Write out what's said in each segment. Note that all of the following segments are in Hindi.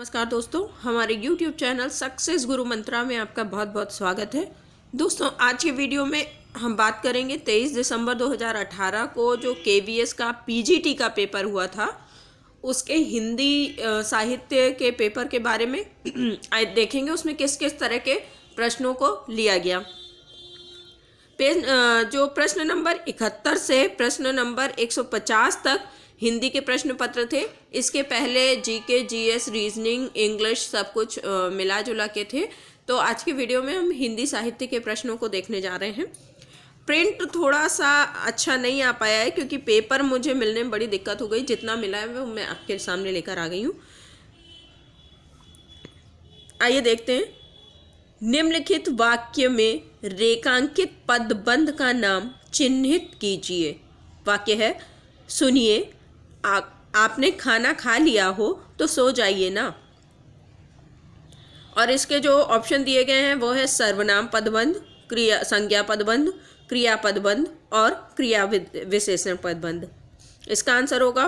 नमस्कार दोस्तों, हमारे YouTube चैनल सक्सेस गुरु मंत्रा में आपका बहुत बहुत स्वागत है। दोस्तों, आज के वीडियो में हम बात करेंगे 23 दिसंबर 2018 को जो KVS का PGT का पेपर हुआ था उसके हिंदी साहित्य के पेपर के बारे में आज देखेंगे उसमें किस किस तरह के प्रश्नों को लिया गया। जो प्रश्न नंबर 71 से प्रश्न नंबर 150 तक हिंदी के प्रश्न पत्र थे। इसके पहले जीके, जीएस, रीजनिंग, इंग्लिश सब कुछ मिला जुला के थे। तो आज की वीडियो में हम हिंदी साहित्य के प्रश्नों को देखने जा रहे हैं। प्रिंट थोड़ा सा अच्छा नहीं आ पाया है क्योंकि पेपर मुझे मिलने में बड़ी दिक्कत हो गई। जितना मिला है वो मैं आपके सामने लेकर आ गई हूँ। आइए देखते हैं। निम्नलिखित वाक्य में रेखांकित पदबंध का नाम चिन्हित कीजिए। वाक्य है, सुनिए, आपने खाना खा लिया हो तो सो जाइए ना। और इसके जो ऑप्शन दिए गए हैं वो है सर्वनाम पदबंध, क्रिया संज्ञा पदबंध, क्रिया पदबंध और क्रिया विशेषण पदबंध। इसका आंसर होगा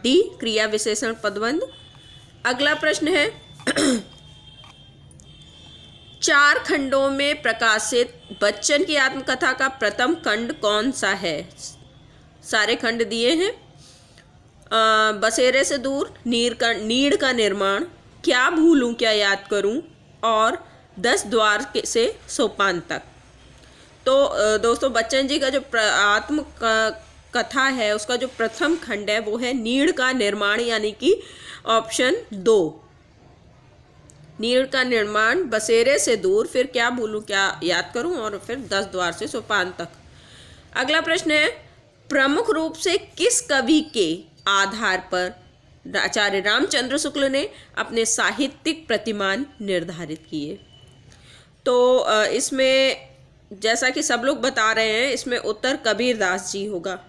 डी, क्रिया विशेषण पदबंध। अगला प्रश्न है 4 खंडों में प्रकाशित बच्चन की आत्मकथा का प्रथम खंड कौन सा है? सारे खंड दिए हैं। बसेरे से दूर, नीड़ का निर्माण, क्या भूलूं क्या याद करूं और 10 द्वार से सोपान तक। तो दोस्तों, बच्चन जी का जो आत्म कथा है उसका जो प्रथम खंड है वो है नीड़ का निर्माण, यानी कि ऑप्शन 2। नीड़ का निर्माण, बसेरे से दूर, फिर क्या भूलूं क्या याद करूं और फिर 10 द्वार से सोपान तक। अगला प्रश्न है, प्रमुख रूप से किस कवि के आधार पर आचार्य रामचंद्र शुक्ल ने अपने साहित्यिक प्रतिमान निर्धारित किए? तो इसमें जैसा कि सब लोग बता रहे हैं, इसमें उत्तर कबीरदास जी होगा।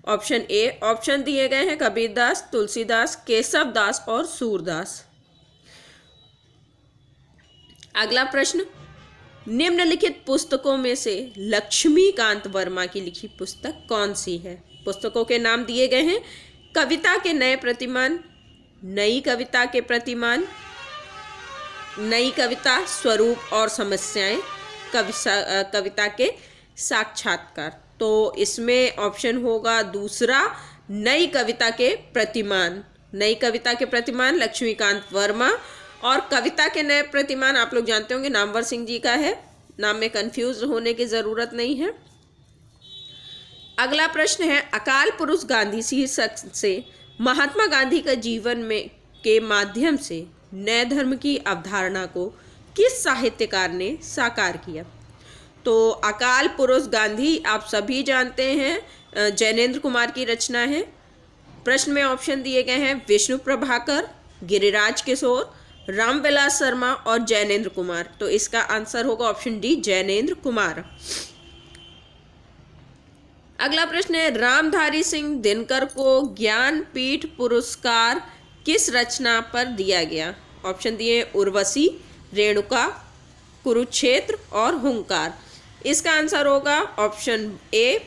Option A. ऑप्शन दिए गए हैं कबीरदास, तुलसीदास, केशव दास और सूरदास। अगला प्रश्न, निम्नलिखित पुस्तकों में से लक्ष्मीकांत वर्मा की लिखी पुस्तक कौन सी है? पुस्तकों के नाम दिए गए हैं, कविता के नए प्रतिमान, नई कविता के प्रतिमान, नई कविता, स्वरूप और समस्याएं, कविता के साक्षात्कार। तो इसमें ऑप्शन होगा दूसरा, नई कविता के प्रतिमान। नई कविता के प्रतिमान लक्ष्मीकांत वर्मा, और कविता के नए प्रतिमान आप लोग जानते होंगे नामवर सिंह जी का है। नाम में कंफ्यूज होने की ज़रूरत नहीं है। अगला प्रश्न है, अकाल पुरुष गांधी शीर्षक से महात्मा गांधी का जीवन में के माध्यम से नए धर्म की अवधारणा को किस साहित्यकार ने साकार किया? तो अकाल पुरुष गांधी आप सभी जानते हैं, जैनेन्द्र कुमार की रचना है। प्रश्न में ऑप्शन दिए गए हैं विष्णु प्रभाकर, गिरिराज किशोर, रामविलास शर्मा और जैनेन्द्र कुमार। तो इसका आंसर होगा ऑप्शन डी, जैनेन्द्र कुमार। अगला प्रश्न है, रामधारी सिंह दिनकर को ज्ञानपीठ पुरस्कार किस रचना पर दिया गया? ऑप्शन दिए उर्वशी, रेणुका, कुरुक्षेत्र और हुंकार। इसका आंसर होगा ऑप्शन ए,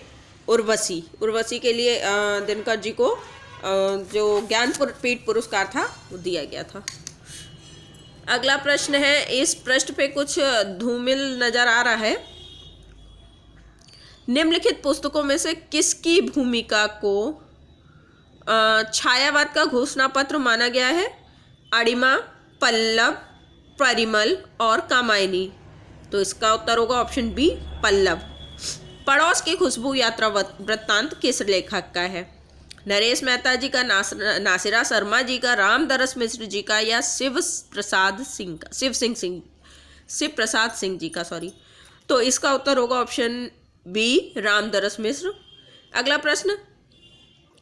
उर्वशी। उर्वशी के लिए दिनकर जी को जो ज्ञानपीठ पुरस्कार था वो दिया गया था। अगला प्रश्न है, इस पृष्ठ पे कुछ धूमिल नजर आ रहा है। निम्नलिखित पुस्तकों में से किसकी भूमिका को छायावाद का घोषणा पत्र माना गया है? अणिमा, पल्लव, परिमल और कामायनी। तो इसका उत्तर होगा ऑप्शन बी, पल्लव। पड़ोस की खुशबू यात्रा वृत्तांत किस लेखक का है? नरेश मेहता जी का, नासिरा शर्मा जी का, रामदरस मिश्र जी का या शिव प्रसाद सिंह जी का, सॉरी। तो इसका उत्तर होगा ऑप्शन बी, रामदरस मिश्र। अगला प्रश्न,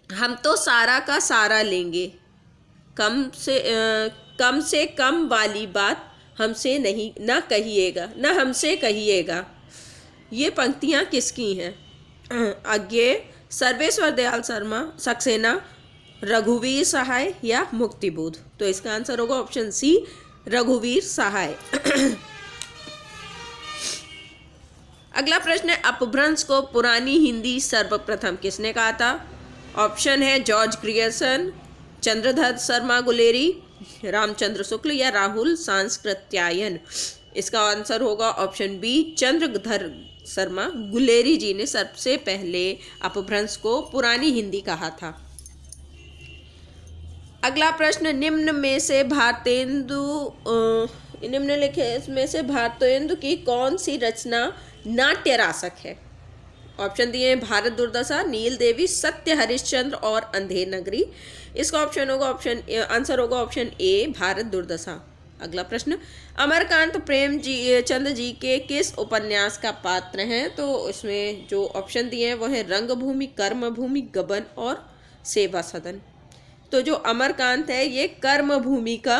हम तो सारा का सारा लेंगे, कम से कम वाली बात हमसे नहीं ना कहिएगा, ना हमसे कहिएगा। ये पंक्तियाँ किसकी हैं? आगे सर्वेश्वर दयाल शर्मा, सक्सेना, रघुवीर सहाय या मुक्तिबोध। तो इसका आंसर होगा ऑप्शन सी, रघुवीर सहाय। अगला प्रश्न है, अपभ्रंश को पुरानी हिंदी सर्वप्रथम किसने कहा था? ऑप्शन है जॉर्ज ग्रियर्सन, चंद्रधर शर्मा गुलेरी, रामचंद्र शुक्ल या राहुल सांस्कृत्यायन। इसका आंसर होगा ऑप्शन बी, चंद्रधर शर्मा गुलेरी जी ने सबसे पहले अपभ्रंश को पुरानी हिंदी कहा था। अगला प्रश्न, निम्नलिखित में से भारतेंदु की कौन सी रचना नाट्य रासक है? ऑप्शन दिए हैं भारत दुर्दशा, नील देवी, सत्य हरिश्चंद्र और अंधेर नगरी। इसका आंसर होगा ऑप्शन ए, भारत दुर्दशा। अगला प्रश्न, अमरकांत प्रेम जी चंद जी के किस उपन्यास का पात्र हैं? तो इसमें जो ऑप्शन दिए हैं वो है रंगभूमि, कर्मभूमि, गबन और सेवा सदन। तो जो अमरकांत है ये कर्मभूमि का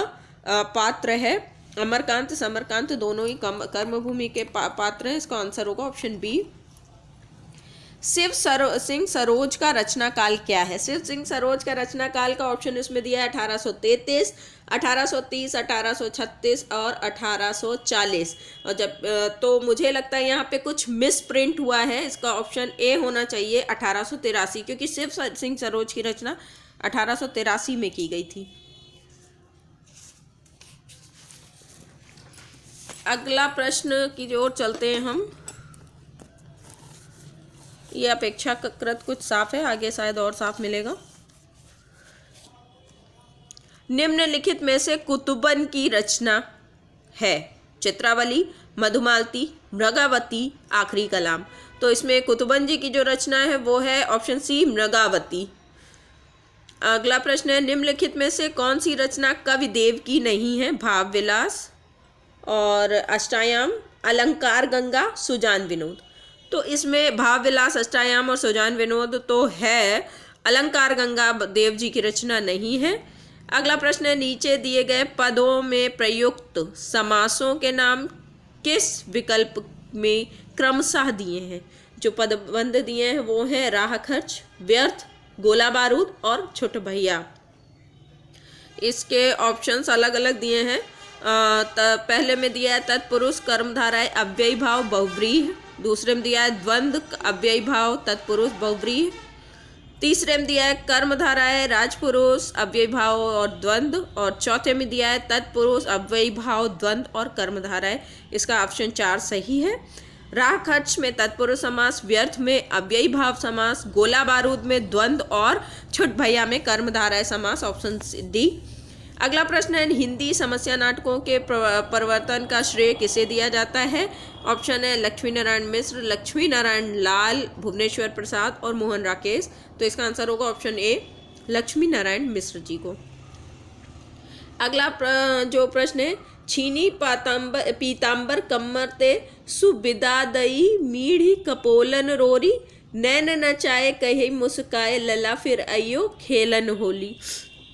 पात्र है। अमरकांत समरकांत दोनों ही कर्मभूमि के पात्र हैं। इसका आंसर होगा ऑप्शन बी। शिव सिंह सरोज का रचना काल क्या है? शिव सिंह सरोज का रचना काल का ऑप्शन इसमें दिया है 1833, 1830, 1836 और 1840। और तो मुझे लगता है यहाँ पे कुछ मिस प्रिंट हुआ है। इसका ऑप्शन ए होना चाहिए 1883, क्योंकि शिव सिंह सरोज की रचना 1883 में की गई थी। अगला प्रश्न की ओर चलते हैं हम। ये अपेक्षाकृत कुछ साफ है, आगे शायद और साफ मिलेगा। निम्नलिखित में से कुतुबन की रचना है? चित्रावली, मधुमालती, मृगावती, आखिरी कलाम। तो इसमें कुतुबन जी की जो रचना है वो है ऑप्शन सी, मृगावती। अगला प्रश्न है, निम्नलिखित में से कौन सी रचना कविदेव की नहीं है? भाव विलास और अष्टायाम, अलंकार गंगा, सुजान विनोद। तो इसमें भाव विलास, अष्टायाम और सुजान विनोद तो है, अलंकार गंगा देव जी की रचना नहीं है। अगला प्रश्न है, नीचे दिए गए पदों में प्रयुक्त समासों के नाम किस विकल्प में क्रमशः दिए हैं? जो पदबंध दिए हैं वो हैं राह खर्च, व्यर्थ, गोला बारूद और छुट भैया। इसके ऑप्शंस अलग अलग दिए हैं। पहले में दिया है तत्पुरुष कर्मधाराएं अव्ययी भाव बहुव्रीहि, दूसरे में दिया है द्वंद्व अव्ययी भाव तत्पुरुष बहुव्रीहि, तीसरे में दिया है कर्मधाराएं राजपुरुष अव्ययी भाव और द्वंद्व, और चौथे में दिया है तत्पुरुष अव्ययी भाव द्वंद्व और कर्मधाराएं। इसका ऑप्शन 4 सही है। राह खर्च में तत्पुरुष समास, व्यर्थ में अव्ययी भाव समास, गोला बारूद में द्वंद्व और छुट भैया में कर्मधारय समास, ऑप्शन डी। अगला प्रश्न है, हिंदी समस्या नाटकों के प्रवर्तन का श्रेय किसे दिया जाता है? ऑप्शन है लक्ष्मी नारायण मिश्र, लक्ष्मी नारायण लाल, भुवनेश्वर प्रसाद और मोहन राकेश। तो इसका आंसर होगा ऑप्शन ए, लक्ष्मी नारायण मिश्र जी को। अगला जो प्रश्न है, छीनी पीतांबर कम्मर ते सुबिदादई मीढ़ी कपोलन रोरी, नैन नचाए कही मुस्काए लला फिर अयो खेलन होली।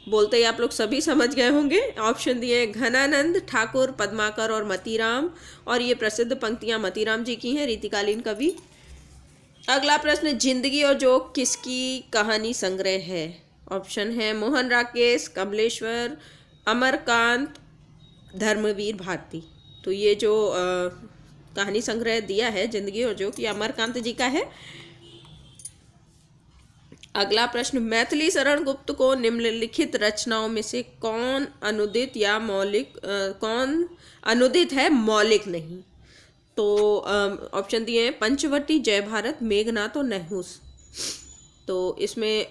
बोलते ही आप लोग सभी समझ गए होंगे। ऑप्शन दिए घनानंद ठाकुर, पद्माकर और मतीराम, और ये प्रसिद्ध पंक्तियां मतीराम जी की हैं, रीतिकालीन कवि। अगला प्रश्न, जिंदगी और जोक किसकी कहानी संग्रह है? ऑप्शन है मोहन राकेश, कमलेश्वर, अमरकांत, धर्मवीर भारती। तो ये जो कहानी संग्रह दिया है जिंदगी और जोक, ये अमरकांत जी का है। अगला प्रश्न, मैथिली शरण गुप्त को निम्नलिखित रचनाओं में से कौन अनुदित या मौलिक कौन अनुदित है मौलिक नहीं? तो ऑप्शन दिए हैं पंचवटी, जय भारत, मेघनाथ और नहुस। तो इसमें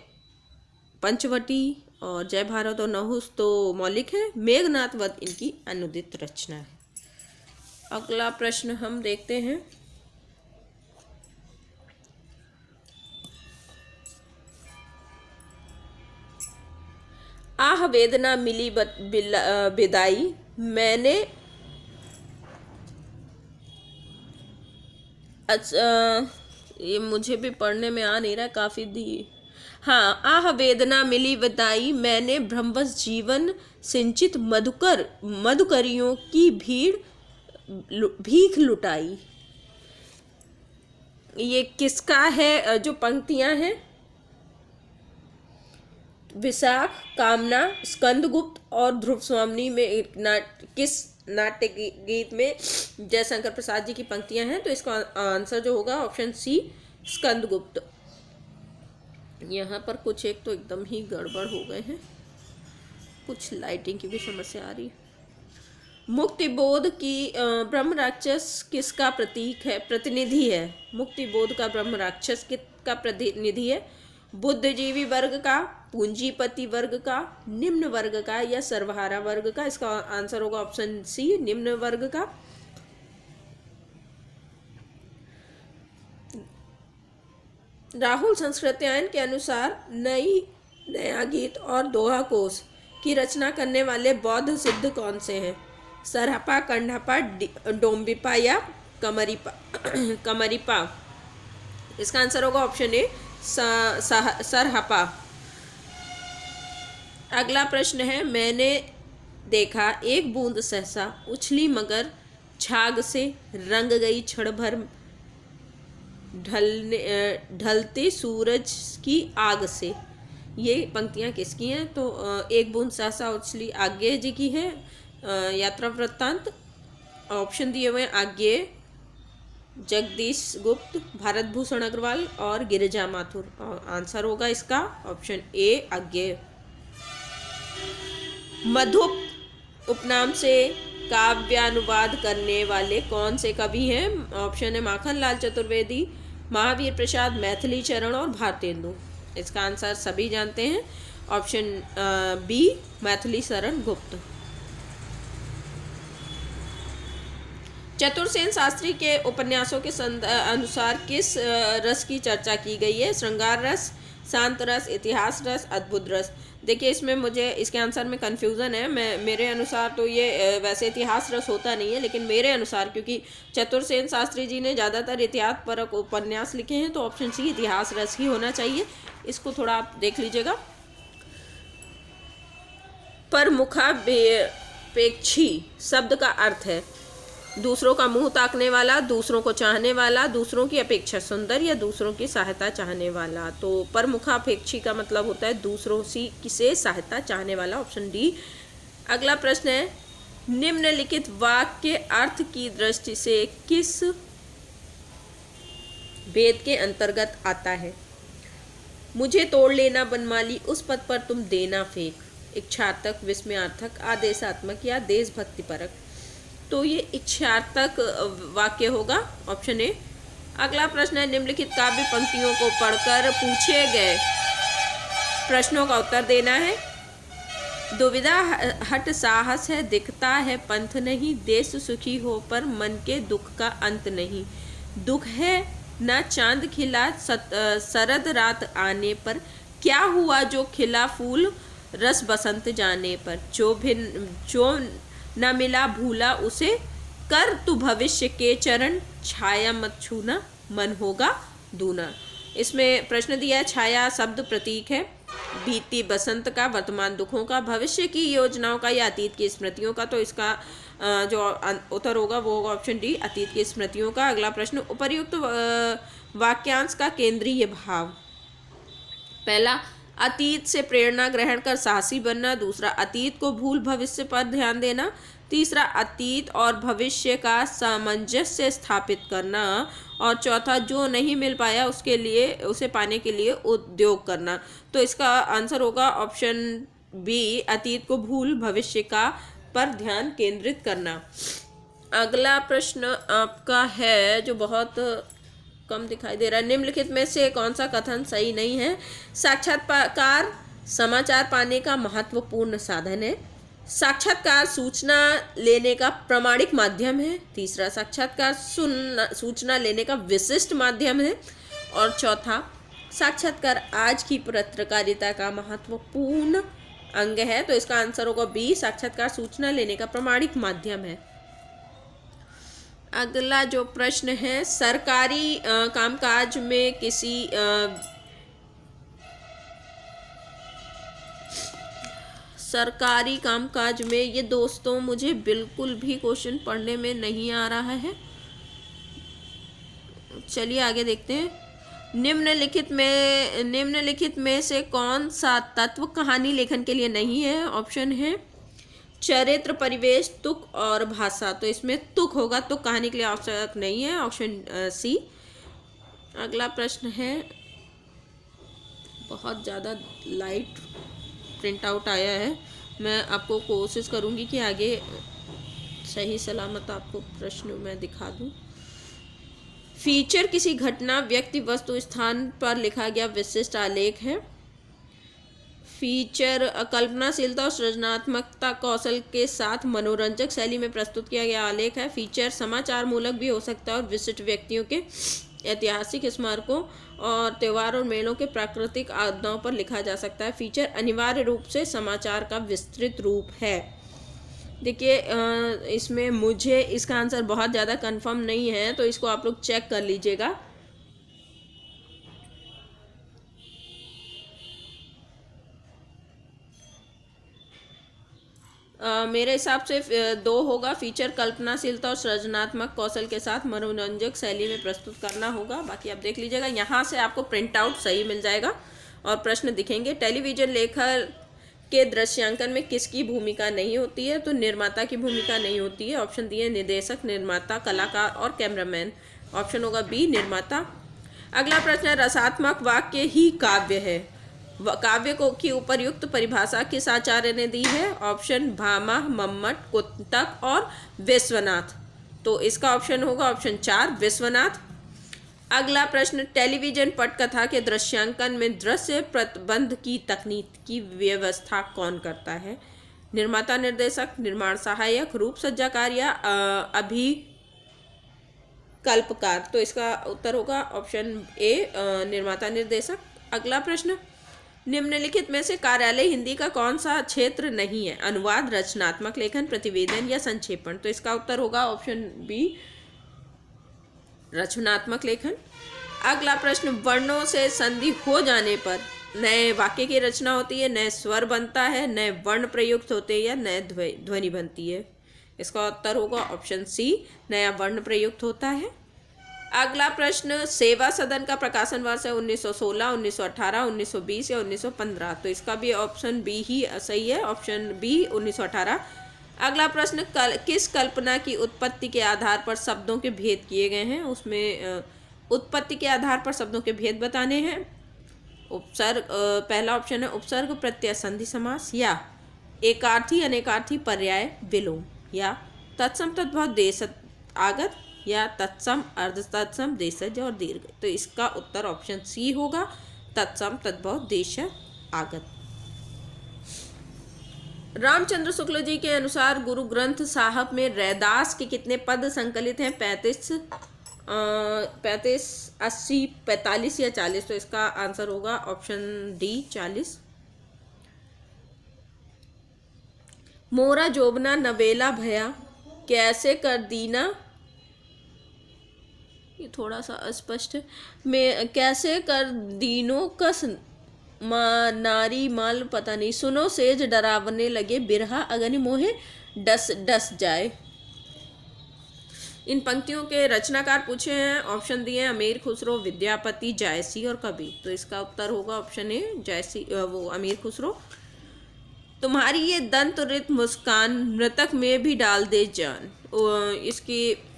पंचवटी और जय भारत और नहुस तो मौलिक है, मेघनाथ वध इनकी अनुदित रचना है। अगला प्रश्न हम देखते हैं, आह वेदना मिली बिदाई मैंने ये मुझे भी पढ़ने में आ नहीं रहा, काफ़ी दी। हाँ, आह वेदना मिली विदाई मैंने ब्रह्मवश जीवन सिंचित मधुकरियों की भीख लुटाई। ये किसका है? जो पंक्तियां हैं, विशाख, कामना, स्कंदगुप्त और ध्रुव स्वामिनी में किस नाट्य गीत में जयशंकर प्रसाद जी की पंक्तियां हैं? तो इसका आंसर जो होगा ऑप्शन सी, स्कंदगुप्त। यहाँ पर कुछ एक तो एकदम ही गड़बड़ हो गए हैं, कुछ लाइटिंग की भी समस्या आ रही है। मुक्ति बोध की ब्रह्म राक्षस किसका प्रतीक है, प्रतिनिधि है? मुक्ति बोध का ब्रह्म राक्षस का प्रतिनिधि है? बुद्धिजीवी वर्ग का, पूंजीपति वर्ग का, निम्न वर्ग का या सर्वहारा वर्ग का? इसका आंसर होगा ऑप्शन सी, निम्न वर्ग का। राहुल संस्कृत्यायन के अनुसार नया गीत और दोहा कोश की रचना करने वाले बौद्ध सिद्ध कौन से हैं? सरहपा, कंडहपा, डोम्बिपा या कमरिपा? इसका आंसर होगा ऑप्शन ए, सरहपा। अगला प्रश्न है, मैंने देखा एक बूंद सहसा उछली मगर झाग से रंग गई क्षण भर ढलते सूरज की आग से। ये पंक्तियाँ किसकी हैं? तो एक बूंद सहसा उछली आज्ञेय जी की है, यात्रा वृत्तांत। ऑप्शन दिए हुए आज्ञेय, जगदीश गुप्त, भारत भूषण अग्रवाल और गिरिजा माथुर। आंसर होगा इसका ऑप्शन ए, आज्ञेय। मधुप उपनाम से काव्यानुवाद करने वाले कौन से कवि हैं? ऑप्शन है माखन लाल चतुर्वेदी, महावीर प्रसाद, मैथिली चरण और भारतेंदु। इसका आंसर सभी जानते हैं, ऑप्शन बी, मैथिली शरण गुप्त। चतुर्सेन शास्त्री के उपन्यासों के अनुसार किस रस की चर्चा की गई है? श्रृंगार रस, शांत रस, इतिहास रस, अद्भुत रस। देखिए, इसमें मुझे इसके आंसर में कन्फ्यूज़न है। मेरे अनुसार तो ये वैसे इतिहास रस होता नहीं है, लेकिन मेरे अनुसार क्योंकि चतुर्सेन शास्त्री जी ने ज़्यादातर इतिहास परक उपन्यास लिखे हैं, तो ऑप्शन सी, इतिहास रस ही होना चाहिए। इसको थोड़ा आप देख लीजिएगा। परमुखापेक्षी शब्द का अर्थ है दूसरों का मुंह ताकने वाला, दूसरों को चाहने वाला, दूसरों की अपेक्षा सुंदर या दूसरों की सहायता चाहने वाला। तो परमुखापेक्षी का मतलब होता है दूसरों से सहायता चाहने वाला, ऑप्शन डी। अगला प्रश्न है, निम्नलिखित वाक्य अर्थ की दृष्टि से किस वेद के अंतर्गत आता है? मुझे तोड़ लेना बनमाली, उस पद पर तुम देना फेंक, इच्छार्थक, विस्मयार्थक, आदेशात्मक या देशभक्ति परक। तो ये इच्छार्थक वाक्य होगा, ऑप्शन ए। अगला प्रश्न है, निम्नलिखित काव्य पंक्तियों को पढ़कर पूछे गए प्रश्नों का उत्तर देना है। दुविधा हट साहस है, दिखता है पंथ नहीं, देश सुखी हो पर मन के दुख का अंत नहीं। दुख है न चांद खिला शरद रात आने पर, क्या हुआ जो खिला फूल रस बसंत जाने पर। जो न मिला भूला उसे, कर तू भविष्य के चरण, छाया मत छूना मन होगा दूना। इसमें प्रश्न दिया है, छाया शब्द प्रतीक है बीती बसंत का, वर्तमान दुखों का, भविष्य की योजनाओं का या अतीत की स्मृतियों का। तो इसका जो उत्तर होगा वो होगा ऑप्शन डी, अतीत की स्मृतियों का। अगला प्रश्न, उपर्युक्त वाक्यांश का केंद्रीय भाव। पहला, अतीत से प्रेरणा ग्रहण कर साहसी बनना। दूसरा, अतीत को भूल भविष्य पर ध्यान देना। तीसरा, अतीत और भविष्य का सामंजस्य स्थापित करना। और चौथा, जो नहीं मिल पाया उसके लिए उसे पाने के लिए उद्योग करना। तो इसका आंसर होगा ऑप्शन बी, अतीत को भूल भविष्य का पर ध्यान केंद्रित करना। अगला प्रश्न आपका है जो बहुत कम दिखाई दे रहा है, निम्नलिखित में से कौन सा कथन सही नहीं है? साक्षात्कार समाचार पाने का महत्वपूर्ण साधन है। साक्षात्कार सूचना लेने का प्रामाणिक माध्यम है। तीसरा, साक्षात्कार सूचना लेने का विशिष्ट माध्यम है। और चौथा, साक्षात्कार आज की पत्रकारिता का महत्वपूर्ण अंग है। तो इसका आंसर होगा बी, साक्षात्कार सूचना लेने का प्रामाणिक माध्यम है। अगला जो प्रश्न है, सरकारी कामकाज में सरकारी कामकाज में, ये दोस्तों मुझे बिल्कुल भी क्वेश्चन पढ़ने में नहीं आ रहा है। चलिए आगे देखते हैं। निम्नलिखित में से कौन सा तत्व कहानी लेखन के लिए नहीं है? ऑप्शन है चरित्र, परिवेश, तुक और भाषा। तो इसमें तुक होगा, तुक कहानी के लिए आवश्यक नहीं है, ऑप्शन सी। अगला प्रश्न है, बहुत ज़्यादा लाइट प्रिंट आउट आया है मैं आपको कोशिश करूँगी कि आगे सही सलामत आपको प्रश्न मैं दिखा दूँ। फीचर किसी घटना, व्यक्ति, वस्तु, स्थान पर लिखा गया विशिष्ट आलेख है। फीचर कल्पनाशीलता और सृजनात्मकता कौशल के साथ मनोरंजक शैली में प्रस्तुत किया गया आलेख है। फीचर समाचार मूलक भी हो सकता है और विशिष्ट व्यक्तियों के ऐतिहासिक स्मारकों और त्योहार और मेलों के प्राकृतिक आपदाओं पर लिखा जा सकता है। फीचर अनिवार्य रूप से समाचार का विस्तृत रूप है। देखिए इसमें मुझे इसका आंसर बहुत ज़्यादा कंफर्म नहीं है, तो इसको आप लोग चेक कर लीजिएगा। मेरे हिसाब से 2 होगा। फीचर कल्पनाशीलता और सृजनात्मक कौशल के साथ मनोरंजक शैली में प्रस्तुत करना होगा। बाकी आप देख लीजिएगा, यहाँ से आपको प्रिंट आउट सही मिल जाएगा और प्रश्न दिखेंगे। टेलीविजन लेखक के दृश्यांकन में किसकी भूमिका नहीं होती है? तो निर्माता की भूमिका नहीं होती है। ऑप्शन दिए निर्देशक, निर्माता, कलाकार और कैमरामैन। ऑप्शन होगा बी निर्माता। अगला प्रश्न है, रसात्मक वाक्य ही काव्य है। काव्य को की उपर्युक्त परिभाषा किस आचार्य ने दी है? ऑप्शन भामा, मम्मट, कुंतक और विश्वनाथ। तो इसका ऑप्शन होगा ऑप्शन 4 विश्वनाथ। अगला प्रश्न, टेलीविजन पटकथा के दृश्यांकन में दृश्य प्रतिबंध की तकनीक की व्यवस्था कौन करता है? निर्माता, निर्देशक, निर्माण सहायक, रूप सज्जाकार या अभिकल्पकार। तो इसका उत्तर होगा ऑप्शन ए निर्माता निर्देशक। अगला प्रश्न, निम्नलिखित में से कार्यालय हिंदी का कौन सा क्षेत्र नहीं है? अनुवाद, रचनात्मक लेखन, प्रतिवेदन या संक्षेपण। तो इसका उत्तर होगा ऑप्शन बी रचनात्मक लेखन। अगला प्रश्न, वर्णों से संधि हो जाने पर नए वाक्य की रचना होती है, नए स्वर बनता है, नए वर्ण प्रयुक्त होते हैं या नए ध्वनि बनती है। इसका उत्तर होगा ऑप्शन सी नया वर्ण प्रयुक्त होता है। अगला प्रश्न, सेवा सदन का प्रकाशन वर्ष है 1916, 1918, 1920 या 1915। तो इसका भी ऑप्शन बी ही सही है, ऑप्शन बी 1918। अगला प्रश्न, किस कल्पना की उत्पत्ति के आधार पर शब्दों के भेद किए गए हैं? उसमें उत्पत्ति के आधार पर शब्दों के भेद बताने हैं। उपसर्ग, पहला ऑप्शन है उपसर्ग प्रत्यय संधि समास, या एकार्थी अनेकार्थी पर्याय विलोम, या तत्सम तद्भव देश आगत, या तत्सम अर्ध तत्सम देशज और दीर्घ। तो इसका उत्तर ऑप्शन सी होगा तत्सम तद्भव देश आगत। रामचंद्र शुक्ल जी के अनुसार गुरु ग्रंथ साहब में रैदास के कितने पद संकलित हैं? 35, 80, 45 या 40। तो इसका आंसर होगा ऑप्शन डी 40। मोरा जोबना नवेला भया कैसे कर दीना, ये थोड़ा सा अस्पष्ट है। मैं कैसे कर दीनों कस नारी माल, पता नहीं, सुनो सेज डरावने लगे बिरहा अगनि मोहे डस डस जाए। इन पंक्तियों के रचनाकार पूछे हैं। ऑप्शन दिए हैं अमीर खुसरो, विद्यापति, जायसी और कबीर। तो इसका उत्तर होगा ऑप्शन ए जायसी, वो अमीर खुसरो। तुम्हारी ये दंत रित मुस्कान मृतक में भी डाल दे जान।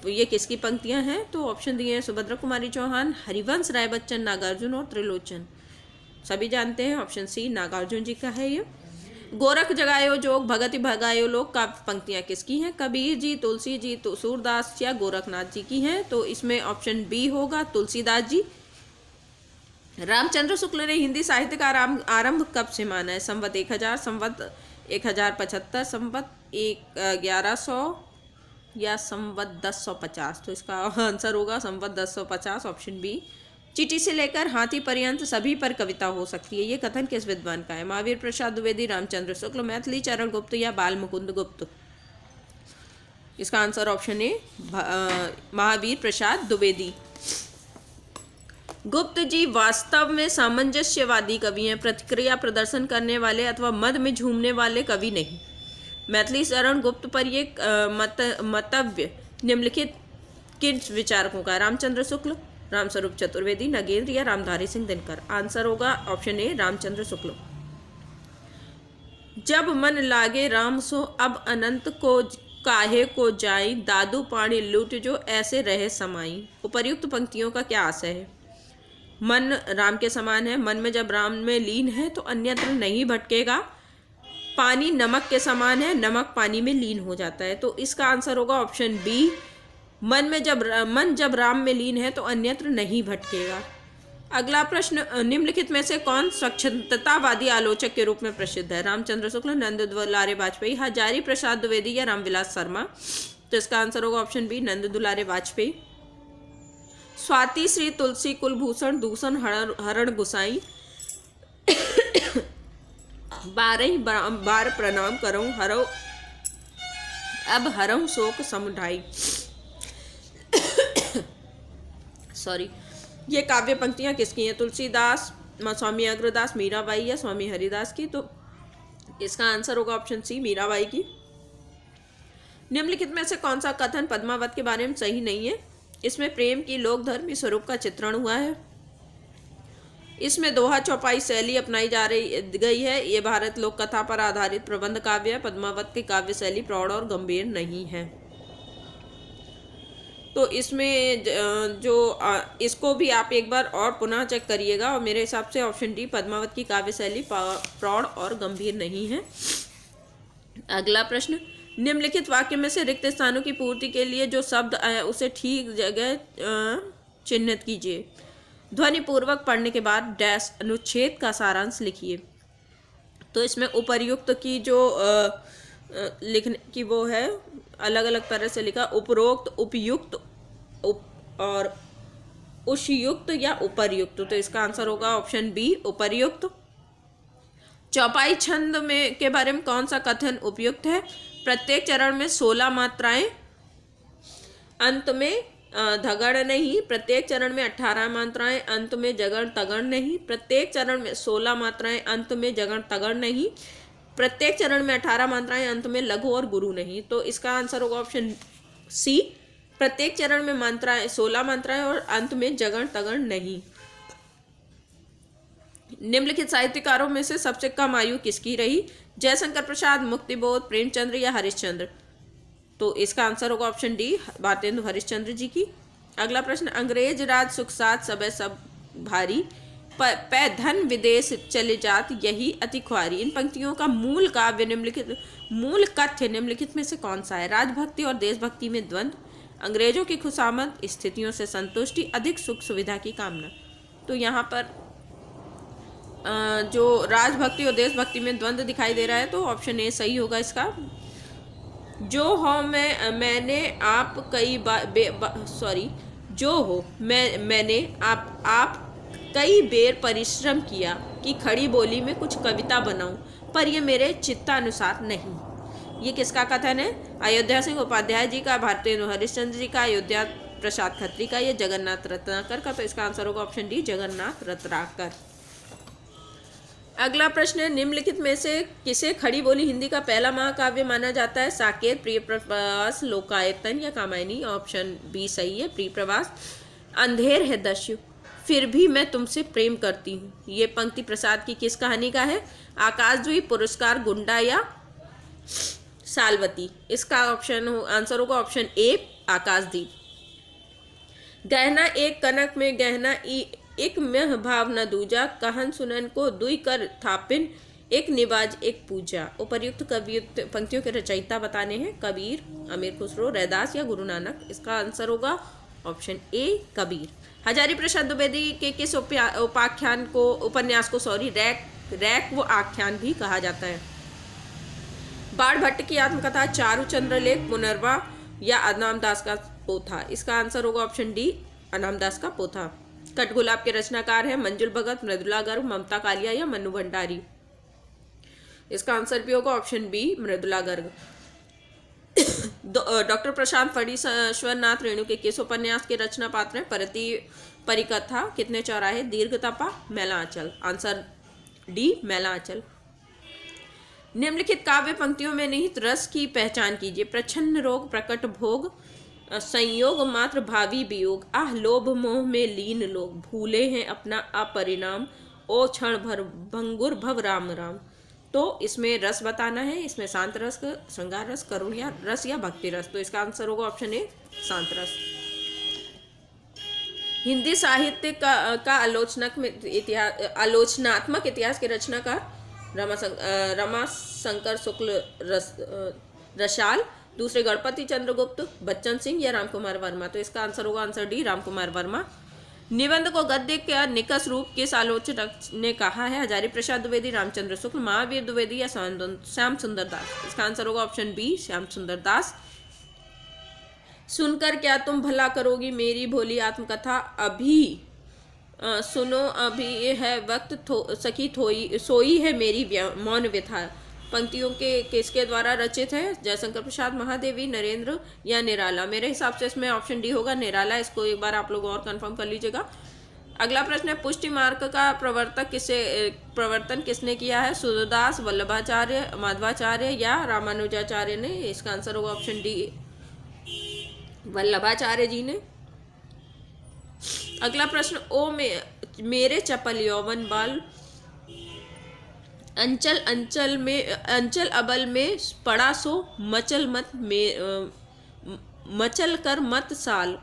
ये किसकी पंक्तियां हैं? तो ऑप्शन दिए हैं सुभद्रा कुमारी चौहान, हरिवंश राय बच्चन, नागार्जुन और त्रिलोचन। सभी जानते हैं ऑप्शन सी नागार्जुन जी का है ये। गोरख जगायो जोग भगति भगायो लोग का पंक्तियां किसकी हैं? कबीर जी, तुलसी जी, सूरदास या गोरखनाथ जी की हैं। तो इसमें ऑप्शन बी होगा तुलसीदास जी। रामचंद्र शुक्ल ने हिंदी साहित्य का आरंभ कब से माना है? संवत 1000, संवत 1075, संवत 1100 या संवत 1050। तो इसका आंसर होगा संवत 1050, ऑप्शन बी। चीटी से लेकर हाथी पर्यंत सभी पर कविता हो सकती है, ये कथन किस विद्वान का है? महावीर प्रसाद द्विवेदी, रामचंद्र शुक्ल, मैथिली चरण गुप्त या बाल मुकुंद गुप्त। इसका answer option A Mahavir Prasad Dwivedi. गुप्त जी वास्तव में सामंजस्यवादी कवि हैं, प्रतिक्रिया प्रदर्शन करने वाले अथवा मद में झूमने वाले कवि नहीं। मैथिली चरण गुप्त पर ये मतव्य निम्नलिखित किन विचारकों का? रामचंद्र शुक्ल, रामस्वरूप चतुर्वेदी, नगेंद्र या रामधारी सिंह दिनकर। आंसर होगा ऑप्शन ए रामचंद्र शुक्ल। जब मन लागे राम सो अब अनंत को काहे को जाई, दादू पानी लूट जो ऐसे रहे समाई। उपर्युक्त पंक्तियों का क्या आशय है? मन राम के समान है, मन में जब राम में लीन है तो अन्यत्र नहीं भटकेगा। पानी नमक के समान है, नमक पानी में लीन हो जाता है। तो इसका आंसर होगा ऑप्शन बी, मन जब राम में लीन है तो अन्यत्र नहीं भटकेगा। अगला प्रश्न, निम्नलिखित में से कौन स्वच्छंदतावादी आलोचक के रूप में प्रसिद्ध है? रामचंद्र शुक्ल, नंद दुलारे वाजपेयी, हजारी प्रसाद द्विवेदी या रामविलास शर्मा? तो इसका आंसर होगा ऑप्शन बी, नंद दुलारे वाजपेयी। स्वाति श्री तुलसी कुलभूषण दूषण हरण गुसाई, 12 बार प्रणाम करूं हरो अब हरऊं शोक समुदाई। सॉरी, ये काव्य पंक्तियां किसकी हैं? तुलसीदास, स्वामी अग्रदास, मीराबाई या स्वामी हरिदास की? तो इसका आंसर होगा ऑप्शन सी, मीराबाई की। निम्नलिखित में से कौन सा कथन पद्मावत के बारे में सही नहीं है? इसमें प्रेम की लोकधर्मी स्वरूप का चित्रण हुआ है, इसमें दोहा चौपाई शैली अपनाई गई है, ये भारत लोक कथा पर आधारित प्रबंध काव्य है, पद्मावत की काव्य शैली प्रौढ़ और गंभीर नहीं है। तो इसमें इसको भी आप एक बार और पुनः चेक करिएगा, और मेरे हिसाब से ऑप्शन डी, पद्मावत की काव्य शैली प्रौढ़ और गंभीर नहीं है। अगला प्रश्न, निम्नलिखित वाक्य में से रिक्त स्थानों की पूर्ति के लिए जो शब्द आए उसे ठीक जगह चिन्हित कीजिए। ध्वनि पूर्वक पढ़ने के बाद डैश अनुच्छेद का सारांश लिखिए। तो इसमें उपर्युक्त की जो लिखने की वो है, अलग अलग तरह से लिखा, उपरोक्त, उपयुक्त, और उषयुक्त या उपर्युक्त। तो इसका आंसर होगा ऑप्शन बी, उपर्युक्त। चौपाई छंद में के बारे में कौन सा कथन उपयुक्त है? प्रत्येक चरण में 16 मात्राएं, अंत में धगड़ नहीं। प्रत्येक चरण में 18 मात्राएं, अंत में जगड़ तगड़ नहीं। प्रत्येक चरण में 16 मात्राएं, अंत में जगड़ तगड़ नहीं। प्रत्येक चरण में 18 मात्राएं, अंत में लघु और गुरु नहीं। तो इसका आंसर होगा ऑप्शन सी, प्रत्येक चरण में मात्राएं 16 मात्राएं और अंत में जगड़ तगड़ नहीं। निम्नलिखित साहित्यकारों में से सबसे कम आयु किसकी रही? जयशंकर प्रसाद, मुक्तिबोध, प्रेमचंद्र या हरिश्चंद्र? तो इसका आंसर होगा ऑप्शन डी, भारतेंदु हरिश्चंद्र जी की। अगला प्रश्न, अंग्रेज राज सुख साथ सबे सब भारी, पै धन विदेश चले जात यही अति ख्वारी। इन पंक्तियों का मूल कथ्य निम्नलिखित में से कौन सा है? राजभक्ति और देशभक्ति में द्वंद्व, अंग्रेजों की खुशामद, स्थितियों से संतुष्टि, अधिक सुख सुविधा की कामना। तो यहाँ पर जो राजभक्ति और देशभक्ति में द्वंद्व दिखाई दे रहा है, तो ऑप्शन ए सही होगा इसका। जो हो मैंने आप कई मैंने आप कई बेर परिश्रम किया कि खड़ी बोली में कुछ कविता बनाऊं, पर ये मेरे चित्तानुसार नहीं। ये किसका कथन है? अयोध्या सिंह उपाध्याय जी का, भारतेंदु हरिश्चंद्र जी का, अयोध्या प्रसाद खत्री का, ये जगन्नाथ रत्नाकर का। तो इसका आंसर होगा ऑप्शन डी, जगन्नाथ रत्नाकर। अगला प्रश्न है, निम्नलिखित में से किसे खड़ी बोली हिंदी का पहला महाकाव्य माना जाता है? साकेत, प्रिय प्रवास, लोकायतन या कामायनी? ऑप्शन बी सही है, प्रिय प्रवास। अंधेर है दस्यु, फिर भी मैं तुमसे प्रेम करती हूँ, ये पंक्ति प्रसाद की किस कहानी का है? आकाशद्वीप, पुरस्कार, गुंडा या सालवती? इसका आंसर होगा ऑप्शन ए, आकाशद्वीप। गहना एक कनक में गहना एक मेह भाव न दूजा, कहन सुनन को दुई कर थापिन, एक निवाज एक पूजा। उपर्युक्त पंक्तियों के रचयिता बताने हैं, कबीर, अमीर खुसरो, रैदास या गुरु नानक? इसका आंसर होगा ऑप्शन ए, कबीर। हजारी प्रसाद द्विवेदी के किस उपन्यास को रैक वो आख्यान भी कहा जाता है? बाण भट्ट की आत्मकथा, चारुचंद्र लेख, पुनर्वा या अनामदास का पोथा? इसका आंसर होगा ऑप्शन डी, अनामदास का पोथा। कटगुलाब के रचनाकार है मंजुल भगत, मृदुला गर्ग, ममता कालिया या मनु भंडारी? इसका आंसर भी होगा option B, Mridula Garg. Doctor Prashant Phanishwarnath Renu के किस उपन्यास के रचना पात्र हैं? परिकथा, कितने चौराहे, दीर्घ तपा, मैला आंचल? आंसर डी, मैला आंचल। निम्नलिखित काव्य पंक्तियों में निहित रस की पहचान कीजिए। प्रच्छन्न रोग, प्रकट भोग, संयोग मात्र भावी वियोग, आह लोभ मोह में लीन लोग, भूले हैं अपना अपरिणाम, ओ क्षण भर भंगुर भव राम राम? तो इसमें रस बताना है, इसमें शांत रस, श्रृंगार रस, करुण रस या भक्ति रस? तो इसका आंसर होगा ऑप्शन ए, शांत रस। हिंदी साहित्य का आलोचनात्मक इतिहास के रचनाकार रमाशंकर शुक्ल रसाल, दूसरे गणपति चंद्रगुप्त, बच्चन सिंह या रामकुमार वर्मा। तो इसका आंसर होगा आंसर डी, रामकुमार वर्मा। निबंध को गद्य का निकष रूप किस आलोचक ने कहा है? हजारी प्रसाद द्विवेदी, रामचंद्र शुक्ल, महावीर द्विवेदी या श्याम सुंदर दास। इसका आंसर होगा ऑप्शन बी, श्याम सुंदर दास। सुनकर क्या तुम भला करोगी मेरी भोली आत्मकथा, अभी सुनो अभी ये है वक्त, सखी सोई है मेरी मौन व्यथा। पंक्तियों के किसके द्वारा रचित है? जयशंकर प्रसाद, महादेवी, नरेंद्र या निराला। मेरे हिसाब से इसमें ऑप्शन डी होगा, निराला। इसको एक बार आप लोग और कंफर्म कर लीजिएगा। अगला प्रश्न है, पुष्टि मार्ग का प्रवर्तन किसने किया है? सूरदास, वल्लभाचार्य, माधवाचार्य या रामानुजाचार्य ने। इसका आंसर होगा ऑप्शन डी, वल्लभाचार्य जी ने। अगला प्रश्न, ओ मेरे चपल यौवन बाल, अंचल अबल में पड़ा सो, मचल कर मत साल।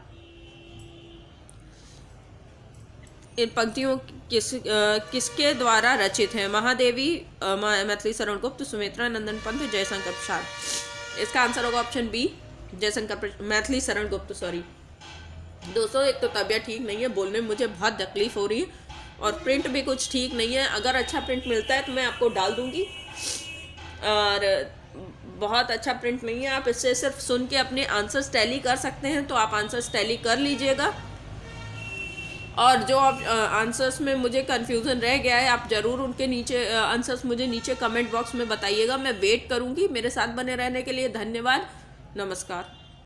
इन पंक्तियों किसके द्वारा रचित है? महादेवी, मैथिली शरण गुप्त, सुमित्रा नंदन पंत, जयशंकर प्रसाद। इसका आंसर होगा option B, Maithili Sharan Gupt. Sorry दोस्तों, एक तो तबीयत ठीक नहीं है, बोलने में मुझे बहुत तकलीफ हो रही है और प्रिंट भी कुछ ठीक नहीं है। अगर अच्छा प्रिंट मिलता है तो मैं आपको डाल दूंगी, और बहुत अच्छा प्रिंट नहीं है। आप इससे सिर्फ सुन के अपने आंसर्स टैली कर सकते हैं, तो आप आंसर्स टैली कर लीजिएगा। और जो आप आंसर्स में मुझे कन्फ्यूज़न रह गया है, आप ज़रूर उनके नीचे आंसर्स मुझे नीचे कमेंट बॉक्स में बताइएगा। मैं वेट करूंगी। मेरे साथ बने रहने के लिए धन्यवाद। नमस्कार।